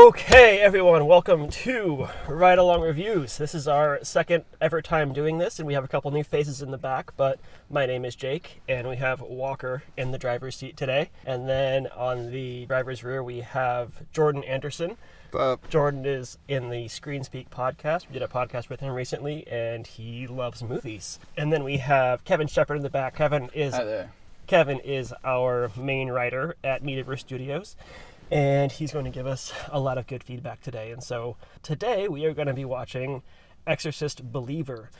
Okay, everyone, welcome to Ride Along Reviews. This is our second ever time doing this, and we have a couple new faces in the back, but my name is Jake, and we have Walker in the driver's seat today. And then on the driver's rear, we have Jordan Anderson. Jordan is in the Screenspeak Podcast. We did a podcast with him recently, and he loves movies. And then we have Kevin Shepard in the back. Kevin is our main writer at Mediaverse Studios, and he's going to give us a lot of good feedback today. And so today we are going to be watching Exorcist Believer.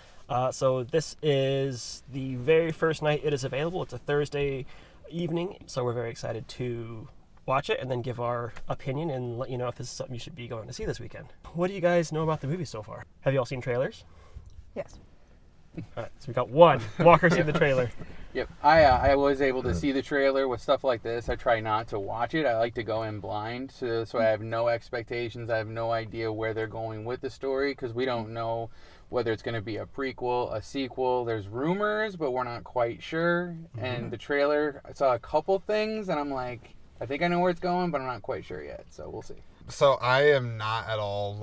So this is the very first night it is available. It's a Thursday evening, so we're very excited to watch it and then give our opinion and let you know if this is something you should be going to see this weekend. What do you guys know about the movie so far? Have you all seen trailers? Yes. All right, so we got one. Walker seen the trailer. Yep, I was able to see the trailer. With stuff like this, I try not to watch it. I like to go in blind, so I have no expectations. I have no idea where they're going with the story, because we don't know whether it's going to be a prequel, a sequel. There's rumors, but we're not quite sure. Mm-hmm. And the trailer, I saw a couple things, and I'm like, I think I know where it's going, but I'm not quite sure yet, so we'll see. So I am not at all,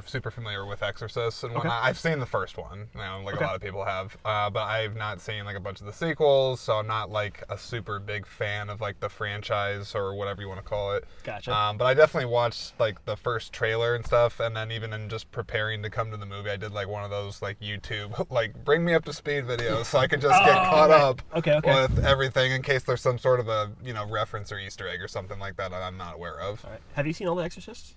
super familiar with Exorcist and whatnot. Okay. I've seen the first one, a lot of people have, but I've not seen a bunch of the sequels, so I'm not a super big fan of the franchise or whatever you want to call it. Gotcha. But I definitely watched the first trailer and stuff, and then even in just preparing to come to the movie, I did one of those YouTube bring me up to speed videos so I could just get caught up with everything in case there's some sort of a reference or Easter egg or something like that I'm not aware of. All right. Have you seen all the Exorcists?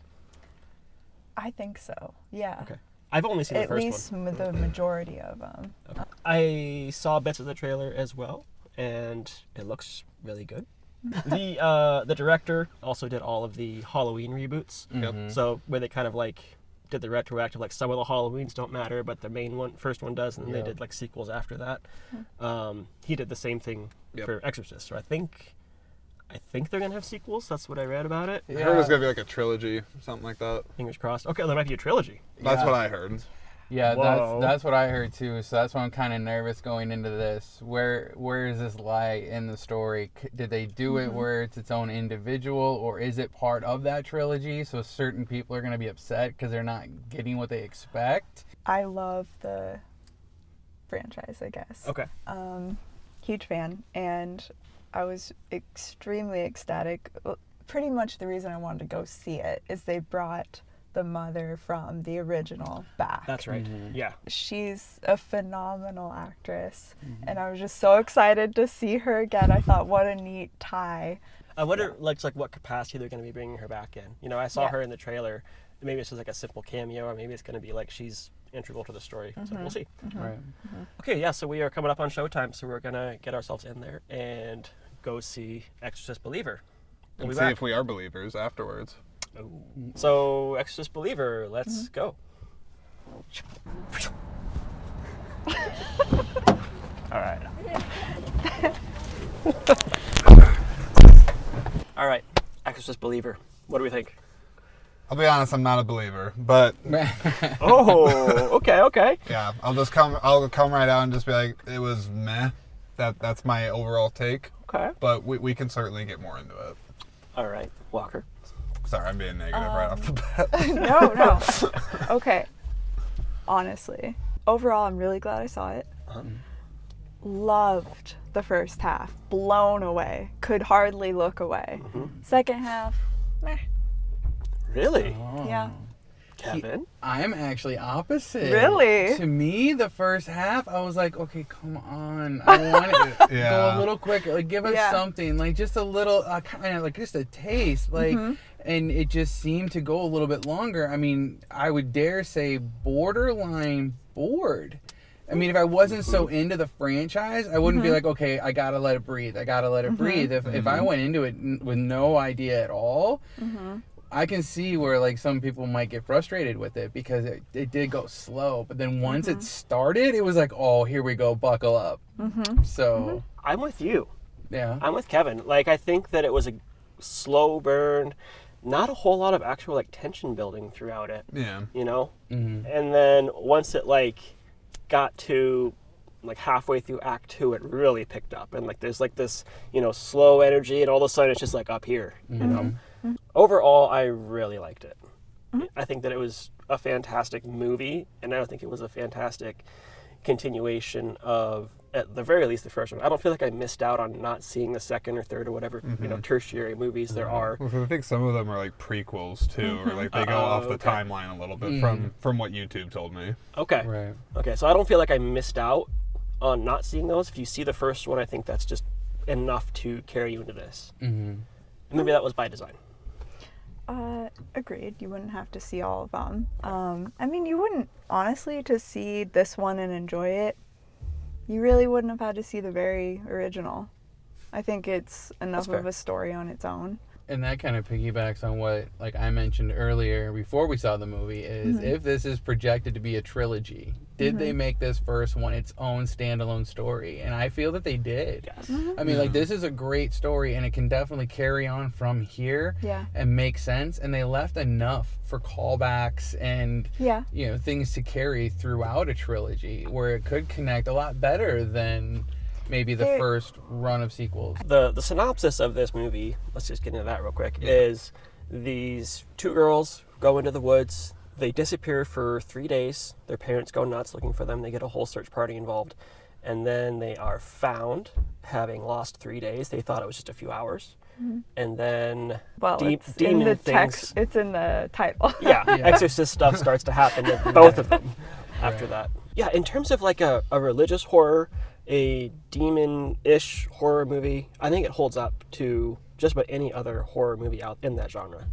I think so, yeah. Okay. I've only seen the first one. At least the majority of them. Okay. I saw bits of the trailer as well, and it looks really good. The director also did all of the Halloween reboots. Mm-hmm. So where they kind of did the retroactive, some of the Halloweens don't matter, but the first one does, and then they did sequels after that. Mm-hmm. He did the same thing for Exorcist. So I think they're going to have sequels. That's what I read about it. I heard it was going to be a trilogy or something like that. Fingers crossed. Okay, there might be a trilogy. That's what I heard. Yeah, that's what I heard too. So that's why I'm kind of nervous going into this. Where does this lie in the story? Did they do it where it's its own individual, or is it part of that trilogy? So certain people are going to be upset because they're not getting what they expect. I love the franchise, I guess. Okay. Huge fan, and I was extremely ecstatic. Pretty much the reason I wanted to go see it is they brought the mother from the original back. That's right. Mm-hmm. Yeah. She's a phenomenal actress, and I was just so excited to see her again. I thought, what a neat tie. I wonder, what capacity they're going to be bringing her back in. I saw her in the trailer. Maybe it's just a simple cameo, or maybe it's going to be she's integral to the story. So we'll see. Mm-hmm. Right. Mm-hmm. Okay, yeah, so we are coming up on showtime, so we're going to get ourselves in there and go see Exorcist Believer. And see if we are believers afterwards. Oh. So, Exorcist Believer, let's go. All right. All right, Exorcist Believer. What do we think? I'll be honest, I'm not a believer, but oh, okay. Yeah, I'll come right out and just be like, it was meh. That's my overall take. Okay. But we can certainly get more into it. All right, Walker. Sorry, I'm being negative right off the bat. No. Okay. Honestly, overall, I'm really glad I saw it. Loved the first half. Blown away. Could hardly look away. Second half, meh. Really? Oh. Yeah. Kevin? I'm actually opposite. Really? To me, the first half, I was like, okay, come on. I want it to go a little quicker. Give us something. Just a little, just a taste. And it just seemed to go a little bit longer. I mean, I would dare say borderline bored. I mean, if I wasn't so into the franchise, I wouldn't be like, okay, I gotta let it breathe. If I went into it with no idea at all, I can see where some people might get frustrated with it because it did go slow. But then once it started, it was like, oh, here we go, buckle up. So I'm with you. Yeah. I'm with Kevin. I think that it was a slow burn. Not a whole lot of actual tension building throughout it. Yeah. And then once it got to like halfway through Act 2, it really picked up, and like there's like this, you know, slow energy, and all of a sudden it's just like up here, you know. Overall, I really liked it. I think that it was a fantastic movie, and I think it was a fantastic continuation of, at the very least, the first one. I don't feel like I missed out on not seeing the second or third or whatever, you know, tertiary movies there are. Well, I think some of them are like prequels too, or like they go off the timeline a little bit from what YouTube told me. Okay. Right. Okay, so I don't feel like I missed out on not seeing those. If you see the first one, I think that's just enough to carry you into this. Maybe that was by design. Agreed. You wouldn't have to see all of them. I mean, you wouldn't, honestly, to see this one and enjoy it, you really wouldn't have had to see the very original. I think it's enough of a story on its own. And that kind of piggybacks on what, like I mentioned earlier before we saw the movie, is if this is projected to be a trilogy, did they make this first one its own standalone story? And I feel that they did. Yes. I mean, like, this is a great story, and it can definitely carry on from here and make sense. And they left enough for callbacks and, you know, things to carry throughout a trilogy where it could connect a lot better than maybe the first run of sequels. The synopsis of this movie, let's just get into that real quick, is these two girls go into the woods. They disappear for 3 days. Their parents go nuts looking for them. They get a whole search party involved. And then they are found, having lost 3 days. They thought it was just a few hours. And then it's demon in the things. Text, it's in the title. Exorcist stuff starts to happen to both of them after that. Yeah, in terms of like a religious horror, a demon-ish horror movie, I think it holds up to just about any other horror movie out in that genre.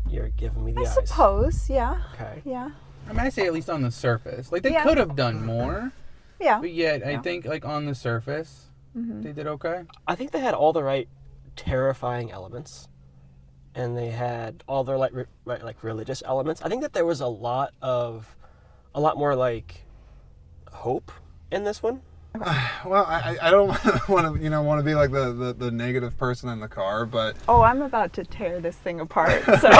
You're giving me the eyes. I suppose, yeah. Okay. Yeah. I mean, I say at least on the surface. Like, they could have done more. Yeah. But yet, I think, like, on the surface, they did okay. I think they had all the right terrifying elements, and they had all their like religious elements. I think that there was a lot more like hope in this one. Well, I don't want to be like the negative person in the car, but I'm about to tear this thing apart. So, so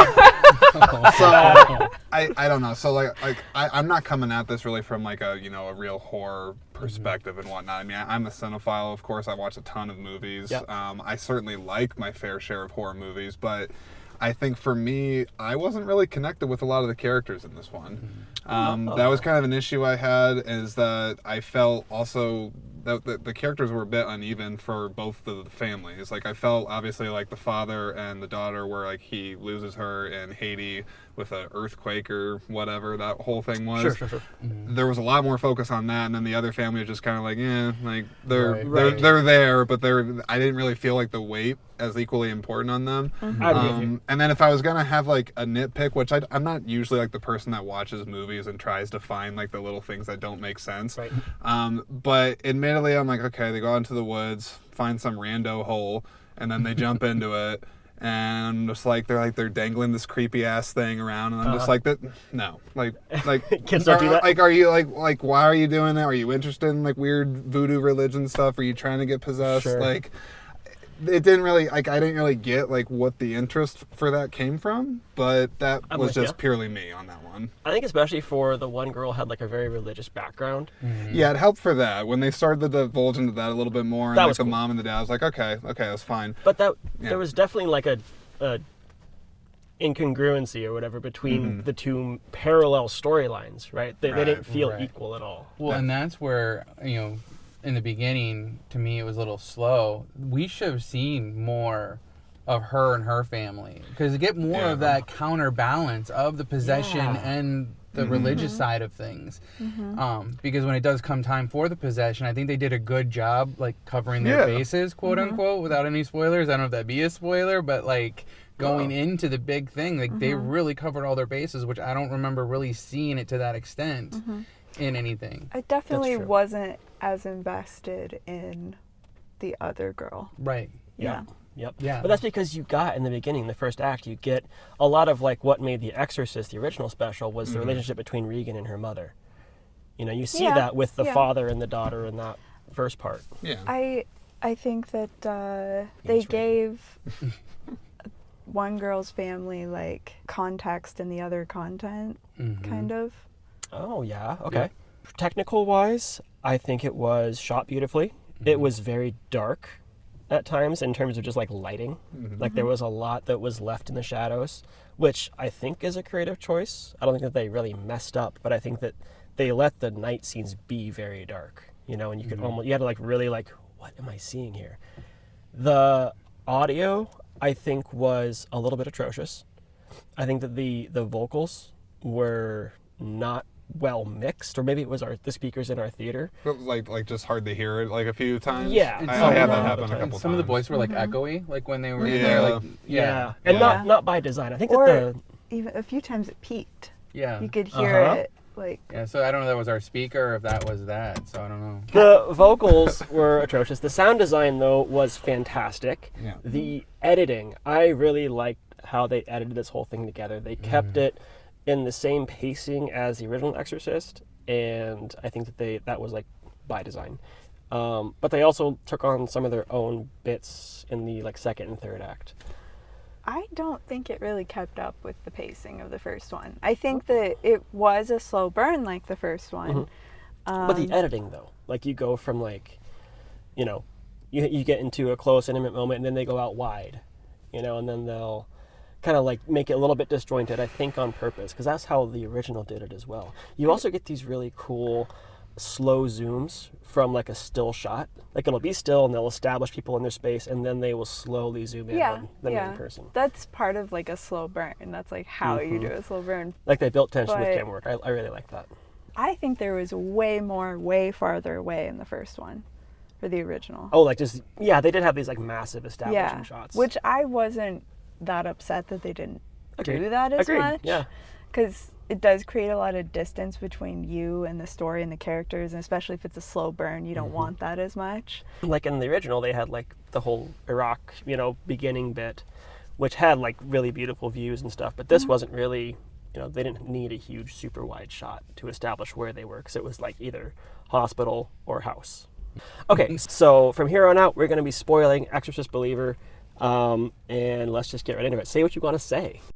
I don't know. So like I'm not coming at this really from like a real horror perspective and whatnot. I mean, I'm a cinephile, of course. I watch a ton of movies. Yep. I certainly like my fair share of horror movies, but I think for me, I wasn't really connected with a lot of the characters in this one. That was kind of an issue I had, is that I felt also that the characters were a bit uneven for both the families. Like, I felt obviously like the father and the daughter, where like he loses her in Haiti with an earthquake or whatever that whole thing was. Sure. There was a lot more focus on that, and then the other family was just kind of like, like they're there, but I didn't really feel like the weight as equally important on them. And then if I was gonna have like a nitpick, which I'm not usually like the person that watches movies and tries to find like the little things that don't make sense. Right. But admittedly, I'm like, okay, they go out into the woods, find some rando hole, and then they jump into it. And I'm just like, they're dangling this creepy ass thing around, and I'm just like, that. No, like kids don't do that. Like, are you like why are you doing that? Are you interested in like weird voodoo religion stuff? Are you trying to get possessed? Sure. Like, it didn't really I didn't really get like what the interest for that came from, but that was just purely me on that one. I think especially for the one girl had like a very religious background. Yeah, it helped for that. When they started to divulge into that a little bit more, and like the mom and the dad, I was like, okay, that's fine. But there was definitely like a incongruency or whatever between the two parallel storylines, right? They didn't feel equal at all. Well, and that's where, in the beginning, to me, it was a little slow. We should have seen more of her and her family, because to get more of that counterbalance of the possession and the religious side of things. Because when it does come time for the possession, I think they did a good job like covering their bases, quote unquote, without any spoilers. I don't know if that'd be a spoiler, but like going into the big thing, like they really covered all their bases, which I don't remember really seeing it to that extent in anything. I definitely wasn't as invested in the other girl. Right. Yep. Yeah. But that's because you got, in the beginning, the first act, you get a lot of like what made The Exorcist, the original special, was the relationship between Regan and her mother. You see that with the father and the daughter in that first part. Yeah. I think that they gave one girl's family like context and the other content, kind of. Oh yeah. Okay. Technical wise, I think it was shot beautifully. Mm-hmm. It was very dark at times in terms of just like lighting. Mm-hmm. Like there was a lot that was left in the shadows, which I think is a creative choice. I don't think that they really messed up, but I think that they let the night scenes be very dark, you know, and you could almost, you had to like really like, what am I seeing here? The audio, I think, was a little bit atrocious. I think that the vocals were not well mixed, or maybe it was the speakers in our theater. Like just hard to hear it like a few times. Yeah, I had that happen a couple times. Some of the voices were like echoey, like when they were in there. Like and not by design. I think that even a few times it peaked. Yeah, you could hear it. Like so I don't know if that was our speaker or if that was that. So I don't know. The vocals were atrocious. The sound design though was fantastic. Yeah. The editing, I really liked how they edited this whole thing together. They kept it in the same pacing as the original Exorcist, and I think that that was like by design. But they also took on some of their own bits in the like second and third act. I don't think it really kept up with the pacing of the first one. I think that it was a slow burn like the first one. But the editing though, like you go from like, you know, you get into a close intimate moment and then they go out wide, you know, and then they'll kind of like make it a little bit disjointed, I think on purpose, because that's how the original did it as well. You also get these really cool slow zooms from like a still shot. Like it'll be still and they'll establish people in their space and then they will slowly zoom in on the main person. That's part of like a slow burn. That's like how you do a slow burn. Like they built tension with camera work. I really like that. I think there was way farther away in the first one for the original. Oh, like just, they did have these like massive establishing shots. Which I wasn't that upset that they didn't do that as much. Yeah. Because it does create a lot of distance between you and the story and the characters, and especially if it's a slow burn, you don't want that as much. Like in the original, they had like the whole Iraq, you know, beginning bit, which had like really beautiful views and stuff, but this wasn't really, you know, they didn't need a huge super wide shot to establish where they were, because it was like either hospital or house. Okay, so from here on out, we're going to be spoiling Exorcist Believer, and let's just get right into it. Say what you want to say.